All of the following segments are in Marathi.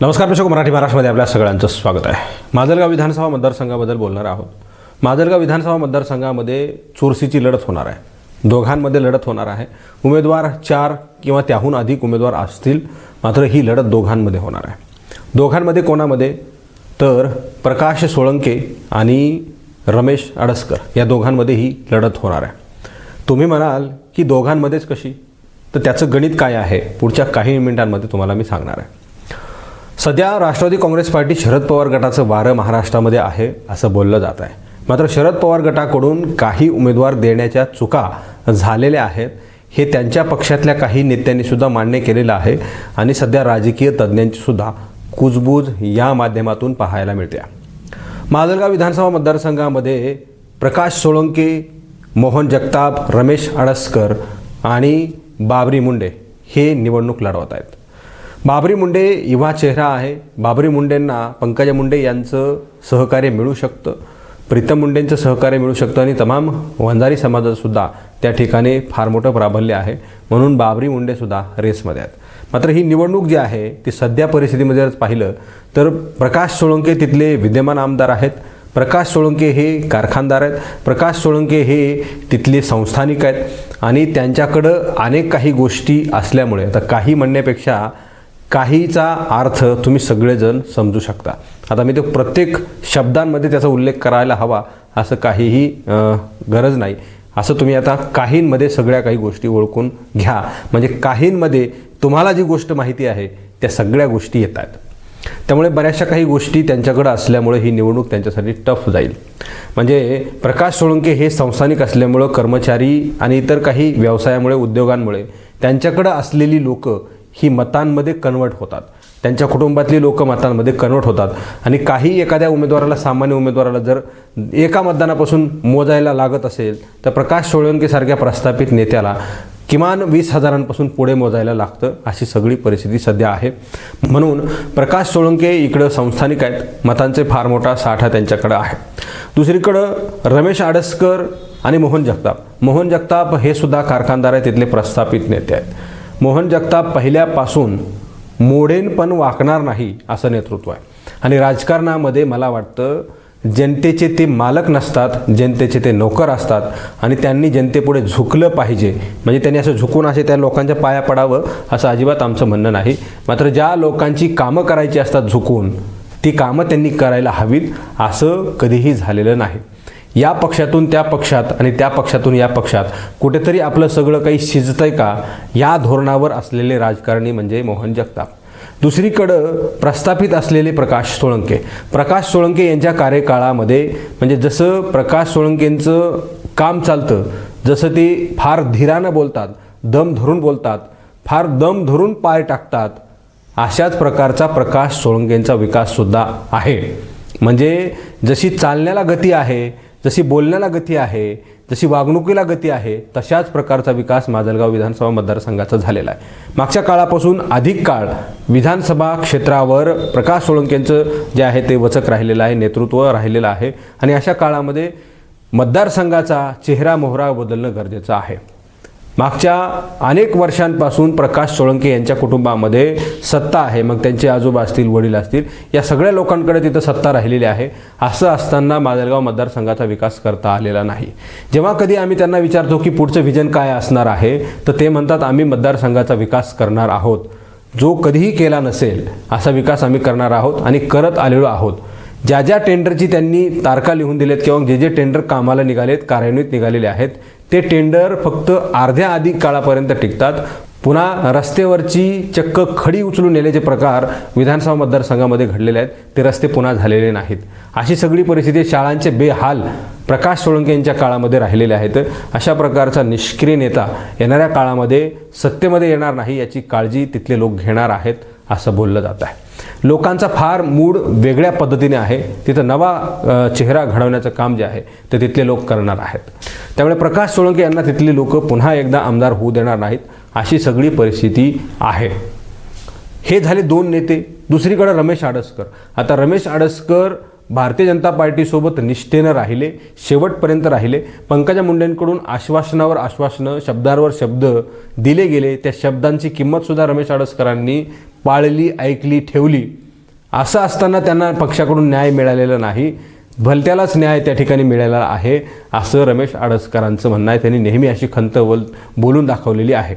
नमस्कार प्रेक्षक, मराठी महाराष्ट्रामध्ये आपल्या सगळ्यांचं स्वागत आहे. माजलगाव विधानसभा मतदारसंघाबद्दल बोलणार आहोत. माजलगाव विधानसभा मतदारसंघामध्ये चुरशीची लढत होणार आहे. दोघांमध्ये लढत होणार आहे. उमेदवार 4 किंवा त्याहून अधिक उमेदवार असतील, मात्र ही लढत दोघांमध्ये होणार आहे. दोघांमध्ये कोणामध्ये तर प्रकाश सोळंके आणि रमेश अडसकर या दोघांमध्ये ही लढत होणार आहे. तुम्ही म्हणाल की दोघांमध्येच कशी, तर त्याचं गणित काय आहे पुढच्या काही मिनिटांमध्ये तुम्हाला मी सांगणार आहे. सध्या राष्ट्रवादी काँग्रेस पार्टी शरद पवार गटाचं वारं महाराष्ट्रामध्ये आहे असं बोललं जात आहे. मात्र शरद पवार गटाकडून काही उमेदवार देण्याच्या चुका झालेल्या आहेत हे त्यांच्या पक्षातल्या काही नेत्यांनी सुद्धा मान्य केलेलं आहे आणि सध्या राजकीय तज्ज्ञांची सुद्धा कुजबूज या माध्यमातून पाहायला मिळते. माजलगाव विधानसभा मतदारसंघामध्ये प्रकाश सोळंके, मोहन जगताप, रमेश अडसकर आणि बाबरी मुंडे हे निवडणूक लढवत आहेत. बाबरी मुंडे युवा चेहरा आहे. बाबरी मुंडेंना पंकजा मुंडे यांचं सहकार्य मिळू शकतं, प्रीतम मुंडेंचं सहकार्य मिळू शकतं आणि तमाम वंजारी समाजातसुद्धा त्या ठिकाणी फार मोठं प्राबल्य आहे. म्हणून बाबरी मुंडेसुद्धा रेसमध्ये आहेत. मात्र ही निवडणूक जी आहे ती सध्या परिस्थितीमध्ये जर पाहिलं तर प्रकाश सोळंके तिथले विद्यमान आमदार आहेत. प्रकाश सोळंके हे कारखानदार आहेत. प्रकाश सोळंके हे तिथले संस्थानिक आहेत आणि त्यांच्याकडं अनेक काही गोष्टी असल्यामुळे आता काही म्हणण्यापेक्षा काहीचा अर्थ तुम्ही सगळेजण समजू शकता. आता मी तो प्रत्येक शब्दांमध्ये त्याचा उल्लेख करायला हवा असं काहीही गरज नाही. असं तुम्ही आता काहींमध्ये सगळ्या काही गोष्टी ओळखून घ्या. म्हणजे काहींमध्ये तुम्हाला जी गोष्ट माहिती आहे त्या सगळ्या गोष्टी येत आहेत. त्यामुळे बऱ्याचशा काही गोष्टी त्यांच्याकडे असल्यामुळे ही निवडणूक त्यांच्यासाठी टफ जाईल. म्हणजे प्रकाश सोळंके हे संस्थानिक असल्यामुळं कर्मचारी आणि इतर काही व्यवसायामुळे उद्योगांमुळे त्यांच्याकडं असलेली लोक ही मतांमध्ये कन्वर्ट होतात. त्यांच्या कुटुंबातली लोक मतांमध्ये कन्वर्ट होतात आणि काही एखाद्या उमेदवाराला, सामान्य उमेदवाराला जर एका मतदानापासून मोजायला लागत असेल तर प्रकाश सोळंकेसारख्या प्रस्थापित नेत्याला किमान 20,000 पुढे मोजायला लागतं. अशी सगळी परिस्थिती सध्या आहे. म्हणून प्रकाश सोळंके इकडं संस्थानिक आहेत. मतांचे फार मोठा साठा त्यांच्याकडं आहे. दुसरीकडं रमेश अडसकर आणि मोहन जगताप हे सुद्धा कारखानदार आहेत, तिथले प्रस्थापित नेते आहेत. मोहन जगताप पहिल्यापासून मोडेन पण वाकणार नाही असं नेतृत्व आहे आणि राजकारणामध्ये मला वाटतं जनतेचे ते मालक नसतात, जनतेचे ते नोकर असतात आणि त्यांनी जनतेपुढे झुकलं पाहिजे. म्हणजे त्यांनी असं झुकून असे त्या लोकांच्या पाया पडावं असं अजिबात आमचं म्हणणं नाही. मात्र ज्या लोकांची कामं करायची असतात झुकून, ती कामं त्यांनी करायला हवीत. असं कधीही झालेलं नाही. या पक्षातून त्या पक्षात आणि त्या पक्षातून या पक्षात कुठेतरी आपलं सगळं काही शिजतंय का, या धोरणावर असलेले राजकारणी म्हणजे मोहन जगताप. दुसरीकडं प्रस्थापित असलेले प्रकाश सोळंके यांच्या कार्यकाळामध्ये म्हणजे जसं प्रकाश सोळंकेंचं काम चालतं, जसं ते फार धीरानं बोलतात, दम धरून बोलतात, फार दम धरून पाय टाकतात, अशाच प्रकारचा प्रकाश सोळंकेंचा विकाससुद्धा आहे. म्हणजे जशी चालण्याला गती आहे, जशी बोलण्याला गती आहे, जशी वागणुकीला गती आहे, तशाच प्रकारचा विकास माजलगाव विधानसभा मतदारसंघाचा झालेला आहे. मागच्या काळापासून अधिक काळ विधानसभा क्षेत्रावर प्रकाश सोळंकेंचं जे आहे ते वचक राहिलेलं आहे, नेतृत्व राहिलेलं आहे आणि अशा काळामध्ये मतदारसंघाचा चेहरा मोहरा बदलणं गरजेचं आहे. मागच्या अनेक वर्षांपासून प्रकाश सोळंके यांच्या कुटुंबामध्ये सत्ता आहे. मग त्यांचे आजोबा असतील, वडील असतील, या सगळ्या लोकांकडे तिथं सत्ता राहिलेली आहे. असं असताना माजलगाव मतदारसंघाचा विकास करता आलेला नाही. जेव्हा कधी आम्ही त्यांना विचारतो की पुढचं व्हिजन काय असणार आहे, तर ते म्हणतात आम्ही मतदारसंघाचा विकास करणार आहोत. जो कधीही केला नसेल असा विकास आम्ही करणार आहोत आणि करत आलेलो आहोत. ज्या ज्या टेंडरची त्यांनी तारखा लिहून दिलेत किंवा जे जे टेंडर कामाला निघालेत, कार्यान्वित निघालेले आहेत, ते टेंडर फक्त अर्ध्या अधिक काळापर्यंत टिकतात. पुन्हा रस्त्यावरची चक्क खडी उचलून नेल्याचे प्रकार विधानसभा मतदारसंघामध्ये घडलेले आहेत, ते रस्ते पुन्हा झालेले नाहीत. अशी सगळी परिस्थिती, शाळांचे बेहाल प्रकाश सोळंके यांच्या काळामध्ये राहिलेले आहेत. अशा प्रकारचा निष्क्रिय नेता येणाऱ्या काळामध्ये सत्तेमध्ये येणार नाही याची काळजी तिथले लोक घेणार आहेत असं बोललं जात आहे. लोकांचा फार मूड वेगळ्या पद्धतीने आहे. तिथं नवा चेहरा घडवण्याचं काम जे आहे ते तिथले लोक करणार आहेत. त्यामुळे प्रकाश सोळंके यांना तिथली लोक पुन्हा एकदा आमदार होऊ देणार नाहीत अशी सगळी परिस्थिती आहे. हे झाले 2 नेते. दुसरीकडे रमेश अडसकर. आता रमेश अडसकर भारतीय जनता पार्टीसोबत निष्ठेनं राहिले, शेवटपर्यंत राहिले. पंकजा मुंडेंकडून आश्वासनावर आश्वासनं, शब्दांवर शब्द दिले गेले. त्या शब्दांची किंमतसुद्धा रमेश अडसकरांनी पाळली, ऐकली, ठेवली असं असताना त्यांना पक्षाकडून न्याय मिळालेला नाही, भलत्यालाच न्याय त्या ठिकाणी मिळालेला आहे असं रमेश आडसकरांचं म्हणणं आहे. त्यांनी नेहमी अशी खंत बोलून दाखवलेली आहे.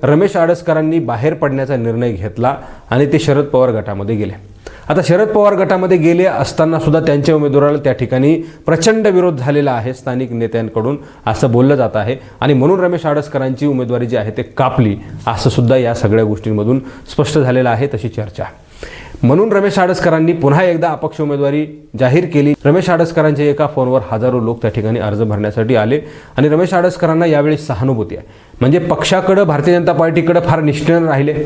रमेश आडसकरांनी बाहेर पडण्याचा निर्णय घेतला आणि ते शरद पवार गटामध्ये गेले. आता शरद पवार गटामध्ये गेले असताना सुद्धा त्यांच्या उमेदवाराला त्या ठिकाणी प्रचंड विरोध झालेला आहे स्थानिक नेत्यांकडून असं बोललं जात आहे आणि म्हणून रमेश आडसकरांची उमेदवारी जी आहे ते कापली असं सुद्धा या सगळ्या गोष्टींमधून स्पष्ट झालेलं आहे. तशी चर्चा म्हणून रमेश आडसकरांनी पुन्हा एकदा अपक्ष उमेदवारी जाहीर केली. रमेश आडसकरांच्या एका फोनवर हजारो लोक त्या ठिकाणी अर्ज भरण्यासाठी आले आणि रमेश आडसकरांना यावेळी सहानुभूती आहे. म्हणजे पक्षाकडं भारतीय जनता पार्टीकडे फार निष्ठेने राहिले,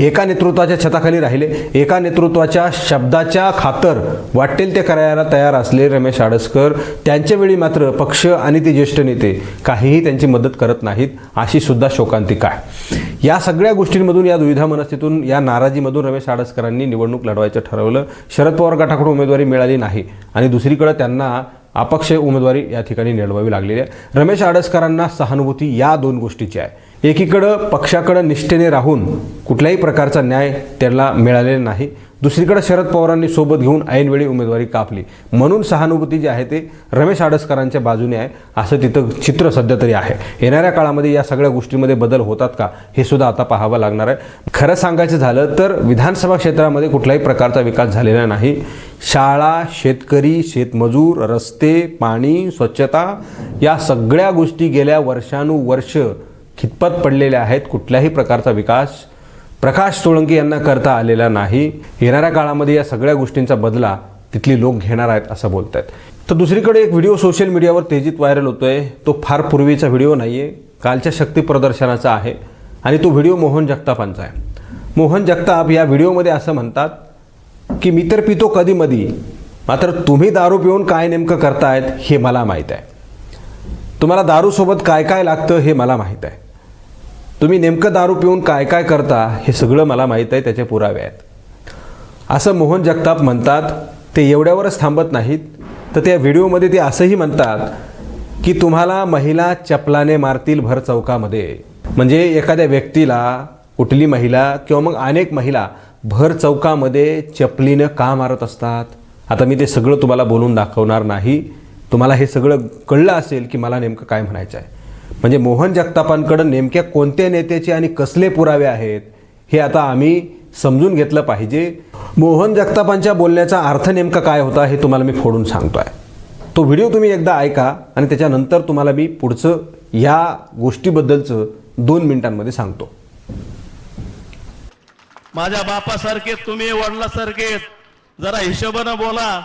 एका नेतृत्वाच्या छताखाली राहिले, एका नेतृत्वाच्या शब्दाच्या खातर वाटेल ते करायला तयार असले रमेश आडसकर. त्यांच्या वेळी मात्र पक्ष आणि ते ज्येष्ठ नेते काहीही त्यांची मदत करत नाहीत अशी सुद्धा शोकांतिका आहे. या सगळ्या गोष्टींमधून, या दुविधा मनस्थितीतून, या नाराजीमधून रमेश आडसकरांनी निवडणूक लढवायचं ठरवलं. शरद पवार गटाकडून उमेदवारी मिळाली नाही आणि दुसरीकडे त्यांना अपक्ष उमेदवारी या ठिकाणी निवडावी लागलेली आहे. रमेश आडसकरांना सहानुभूती या दोन गोष्टीची आहे. एकीकडं पक्षाकडं निष्ठेने राहून कुठल्याही प्रकारचा न्याय त्याला मिळालेला नाही, दुसरीकडे शरद पवारांनी सोबत घेऊन ऐनवेळी उमेदवारी कापली म्हणून सहानुभूती जी आहे ते रमेश आडसकरांच्या बाजूने आहे असं तिथं चित्र सध्या तरी आहे. येणाऱ्या काळामध्ये या सगळ्या गोष्टींमध्ये बदल होतात का हे सुद्धा आता पाहावं लागणार आहे. खरं सांगायचं झालं तर विधानसभा क्षेत्रामध्ये कुठल्याही प्रकारचा विकास झालेला नाही. शाळा, शेतकरी, शेतमजूर, रस्ते, पाणी, स्वच्छता या सगळ्या गोष्टी गेल्या वर्षानुवर्ष खितपत पडलेल्या आहेत. कुठल्याही प्रकारचा विकास प्रकाश सोळंकी यांना करता आलेला नाही. येणाऱ्या काळामध्ये या सगळ्या गोष्टींचा बदला तिथली लोक घेणार आहेत असं बोलत आहेत. तर दुसरीकडे एक व्हिडिओ सोशल मीडियावर तेजीत व्हायरल होतोय. तो फार पूर्वीचा व्हिडिओ नाही आहे, कालच्या शक्ती प्रदर्शनाचा आहे आणि तो व्हिडिओ मोहन जगतापांचा आहे. मोहन जगताप या व्हिडिओमध्ये असं म्हणतात की मी तर पितो कधीमधी, मात्र तुम्ही दारू पिऊन काय नेमकं करतायत हे मला माहीत आहे. तुम्हाला दारूसोबत काय काय लागतं हे मला माहीत आहे. तुम्ही नेमकं दारू पिऊन काय काय करता हे सगळं मला माहीत आहे, त्याचे पुरावे आहेत असं मोहन जगताप म्हणतात. ते एवढ्यावरच थांबत नाहीत तर त्या व्हिडिओमध्ये ते असंही म्हणतात की तुम्हाला महिला चपलाने मारतील भर चौकामध्ये. म्हणजे एखाद्या व्यक्तीला, कुठली महिला किंवा मग अनेक महिला भर चौकामध्ये चपलीनं का मारत असतात. आता मी ते सगळं तुम्हाला बोलून दाखवणार नाही. तुम्हाला हे सगळं कळलं असेल की मला नेमकं काय म्हणायचं आहे. म्हणजे मोहन जगतापांकडं नेमक्या कोणत्या नेत्याचे आणि कसले पुरावे आहेत हे आता आम्ही समजून घेतलं पाहिजे. मोहन जगतापांच्या बोलण्याचा अर्थ नेमका काय होता हे तुम्हाला मी फोडून सांगतो आहे. तो व्हिडिओ तुम्ही एकदा ऐका आणि त्याच्यानंतर तुम्हाला मी पुढचं या गोष्टीबद्दलचं 2 मिनिटांमध्ये सांगतो. माझ्या बापासारखे तुम्ही वडिलासारखे जरा हिशोबानं बोला,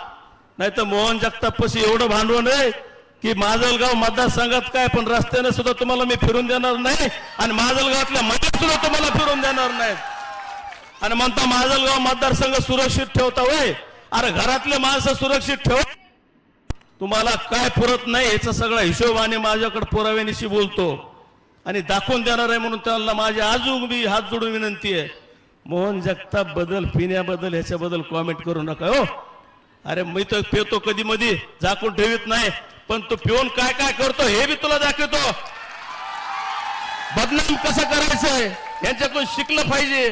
नाही तर मोहन जगतापशी एवढं भांडवल आहे की माजलगाव मतदारसंघात काय पण रस्त्याने सुद्धा तुम्हाला मी फिरून देणार नाही आणि माजलगावातल्या मठात सुद्धा तुम्हाला फिरून देणार नाही. आणि म्हणता माजलगाव मतदारसंघ सुरक्षित ठेवता होय. अरे घरातले माणसं सुरक्षित ठेव, तुम्हाला काय पुरत नाही याचा सगळा हिशोब आणि माझ्याकडे पुराव्यानिशी बोलतो आणि दाखवून देणार आहे. म्हणून त्यांना माझी आजूक बी हात जोडून विनंती आहे, मोहन जगताप बद्दल, पिण्याबद्दल, ह्याच्याबद्दल कॉमेंट करू नका हो. अरे मी तर पितो कधी मधी, झाकून ठेवीत नाही, पण तू पिऊन काय काय करतो हे बी तुला दाखवतो. बदनाम कसं करायचंय यांच्याकडून शिकलं पाहिजे.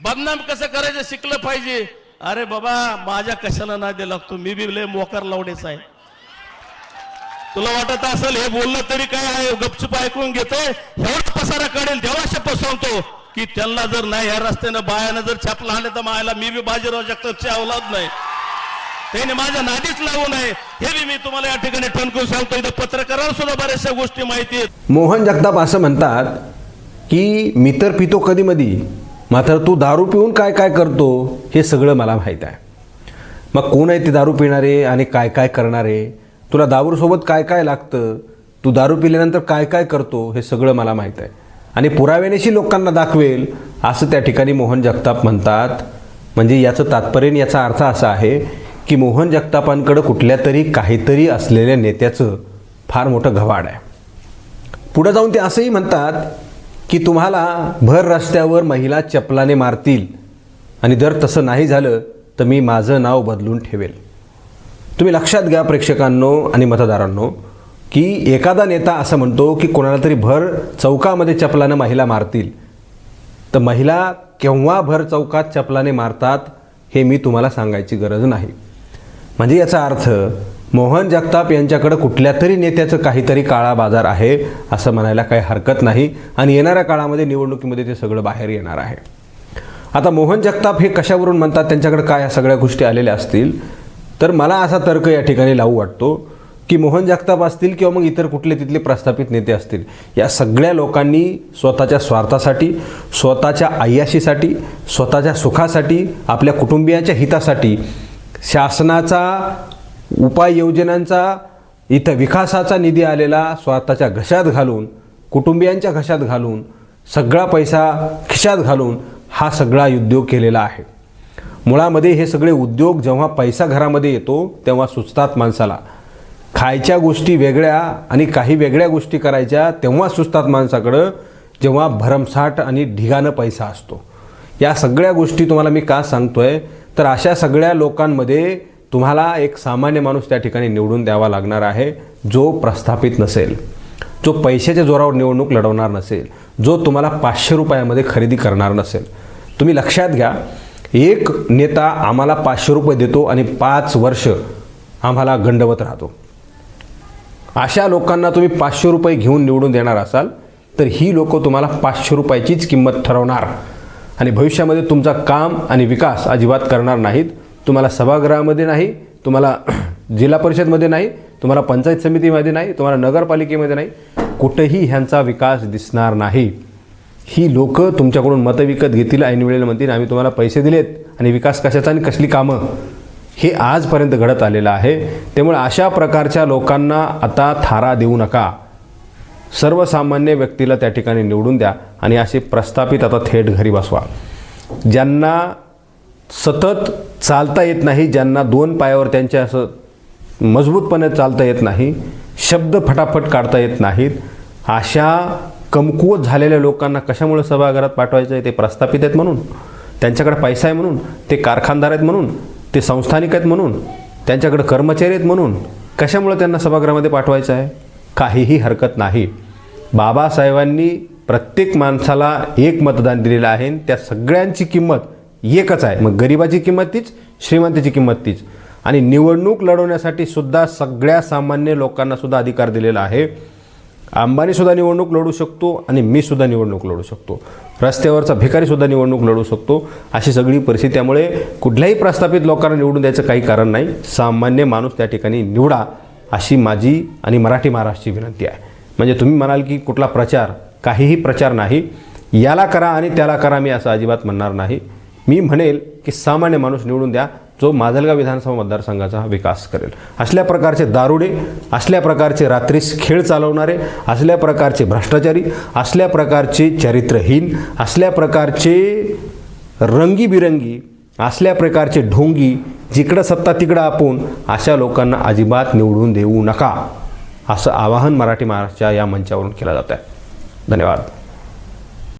बदनाम कसं करायचं शिकलं पाहिजे. अरे बाबा माझ्या कशाला नादी लागतो, मी बी लय मोकार लावडेच आहे. तुला वाटत असेल हे बोललं तरी काय आहे, गपचूप ऐकून घेतोय, एवढा पसारा काढेल तेव्हा शपथ सांगतो की त्यांना जर नाही ह्या रस्त्यानं बायानं जर छापला आणले तर मायला मी बी बाजीराव जगतापची अवलाद नाही, त्याने माझ्या नादीच लागू नये हे बी मी तुम्हाला या ठिकाणी ठणकून सांगतो. इथं पत्रकारांना सुद्धा बऱ्याचशा गोष्टी माहिती आहेत. मोहन जगताप असं म्हणतात की मी तर पितो कधी मधी, मात्र तू दारू पिऊन काय काय करतो हे सगळं मला माहीत आहे. मग कोण आहे ते दारू पिणारे आणि काय काय करणारे, तुला दारूसोबत काय काय लागतं, तू दारू पिल्यानंतर काय काय करतो हे सगळं मला माहीत आहे आणि पुराव्यानेशी लोकांना दाखवेल असं त्या ठिकाणी मोहन जगताप म्हणतात. म्हणजे याचं तात्पर्य, याचा अर्थ असा आहे की मोहन जगतापांकडं कुठल्या तरी काहीतरी असलेल्या नेत्याचं फार मोठं घवाड आहे. पुढे जाऊन ते असंही म्हणतात की तुम्हाला भर रस्त्यावर महिला चपलाने मारतील आणि जर तसं नाही झालं तर मी माझं नाव बदलून ठेवेल. तुम्ही लक्षात घ्या प्रेक्षकांनो आणि मतदारांनो की एखादा नेता असं म्हणतो की कोणाला तरी भर चौकामध्ये चपलानं महिला मारतील, तर महिला केव्हा भर चौकात चपलाने मारतात हे मी तुम्हाला सांगायची गरज नाही. म्हणजे याचा अर्थ मोहन जगताप यांच्याकडे कुठल्या तरी नेत्याचं काहीतरी काळा बाजार आहे असं म्हणायला काही हरकत नाही आणि येणाऱ्या काळामध्ये निवडणुकीमध्ये ते सगळं बाहेर येणार आहे. आता मोहन जगताप हे कशावरून म्हणतात, त्यांच्याकडे काय ह्या सगळ्या गोष्टी आलेल्या असतील, तर मला असा तर्क या ठिकाणी लावू वाटतो की मोहन जगताप असतील किंवा मग इतर कुठले तिथले प्रस्थापित नेते असतील, या सगळ्या लोकांनी स्वतःच्या स्वार्थासाठी, स्वतःच्या अय्याशीसाठी, स्वतःच्या सुखासाठी, आपल्या कुटुंबियांच्या हितासाठी शासनाचा उपाययोजनांचा, इथं विकासाचा निधी आलेला स्वतःच्या घशात घालून, कुटुंबियांच्या घशात घालून, सगळा पैसा खिशात घालून हा सगळा उद्योग केलेला आहे. मुळामध्ये हे सगळे उद्योग जेव्हा पैसा घरामध्ये येतो तेव्हा सुचतात माणसाला. खायच्या गोष्टी वेगळ्या आणि काही वेगळ्या गोष्टी करायच्या तेव्हा सुचतात माणसाकडं, जेव्हा भरमसाठ आणि ढिगानं पैसा असतो. या सगळ्या गोष्टी तुम्हाला मी का सांगतोय, तर अशा सगळ्या लोकांमध्ये तुम्हाला एक सामान्य माणूस त्या ठिकाणी निवडून द्यावा लागणार आहे, जो प्रस्थापित नसेल, जो पैशाच्या जोरावर निवडणूक लढवणार नसेल, जो तुम्हाला 500 रुपयामध्ये खरेदी करणार नसेल. तुम्ही लक्षात घ्या, एक नेता आम्हाला 500 रुपये देतो आणि 5 वर्ष आम्हाला गंडवत राहतो. अशा लोकांना तुम्ही 500 रुपये घेऊन निवडून देणार असाल तर ही लोक तुम्हाला 500 रुपयाचीच किंमत ठरवणार आणि भविष्यामध्ये तुमचा काम आणि विकास अजिबात करणार नाहीत. तुम्हाला सभागृहामध्ये नाही, तुम्हाला जिल्हा परिषदमध्ये नाही, तुम्हाला पंचायत समितीमध्ये नाही, तुम्हाला नगरपालिकेमध्ये नाही, कुठेही ह्यांचा विकास दिसणार नाही. ही लोक तुमच्याकडून मतं विकत घेतील, ऐनवेळेला म्हणतील आम्ही तुम्हाला पैसे दिलेत आणि विकास कशाचा आणि कसली कामं, हे आजपर्यंत घडत आलेलं आहे. त्यामुळे अशा प्रकारच्या लोकांना आता थारा देऊ नका. सर्वसामान्य व्यक्तीला त्या ठिकाणी निवडून द्या आणि असे प्रस्थापित आता थेट घरी बसवा. ज्यांना सतत चालता येत नाही, ज्यांना 2 पायावर त्यांच्या असं मजबूतपणे चालता येत नाही, शब्द फटाफट काढता येत नाहीत, अशा कमकुवत झालेल्या लोकांना कशामुळे सभागृहात पाठवायचं आहे? ते प्रस्थापित आहेत म्हणून, त्यांच्याकडे पैसा आहे म्हणून, ते कारखानदार आहेत म्हणून, ते संस्थानिक आहेत म्हणून, त्यांच्याकडे कर्मचारी आहेत म्हणून कशामुळे त्यांना सभागृहामध्ये पाठवायचं आहे? काहीही हरकत नाही. बाबासाहेबांनी प्रत्येक माणसाला एक मतदान दिलेलं आहे, त्या सगळ्यांची किंमत एकच आहे. मग गरिबाची किंमत तीच, श्रीमंतीची किंमत तीच. आणि निवडणूक लढवण्यासाठी सुद्धा सगळ्या सामान्य लोकांना सुद्धा अधिकार दिलेला आहे. अंबानीसुद्धा निवडणूक लढू शकतो आणि मी सुद्धा निवडणूक लढू शकतो, रस्त्यावरचा भिकारीसुद्धा निवडणूक लढू शकतो. अशी सगळी परिस्थिती, त्यामुळे कुठल्याही प्रस्थापित लोकांना निवडून द्यायचं काही कारण नाही. सामान्य माणूस त्या ठिकाणी निवडा, अशी माझी आणि मराठी महाराष्ट्राची विनंती आहे. म्हणजे तुम्ही म्हणाल की कुठला प्रचार, काहीही प्रचार नाही, याला करा आणि त्याला करा, मी असं अजिबात म्हणणार नाही. मी म्हणेल की सामान्य माणूस निवडून द्या, जो माजलगाव विधानसभा मतदारसंघाचा विकास करेल. असल्या प्रकारचे दारुडे, असल्या प्रकारचे रात्रीस खेळ चालवणारे, असल्या प्रकारचे भ्रष्टाचारी, असल्या प्रकारचे चरित्रहीन, असल्या प्रकारचे रंगीबिरंगी, असल्या प्रकारचे ढोंगी, जिकडं सत्ता तिकडं आपण, अशा लोकांना अजिबात निवडून देऊ नका, असं आवाहन मराठी महाराष्ट्राच्या या मंचावरून केलं जात आहे. धन्यवाद.